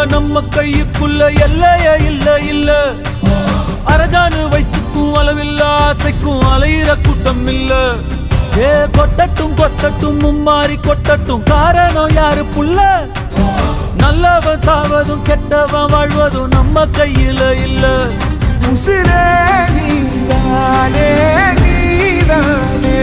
நம்ம கையுக்குள்ள எல்லையே இல்ல இல்ல. அரஜானு வைத்துக்கும் அளவில்ல, ஆசைக்கும் அலையிற கூட்டம் இல்ல. ஏ கொட்டட்டும் கொட்டட்டும் மும்மாறி கொட்டட்டும், காரணம் யாரு புள்ள? நல்லவன் சாவதும் கெட்டவன் வாழ்வதும் நம்ம கையில இல்ல. உசிரே நீதானே நீதானே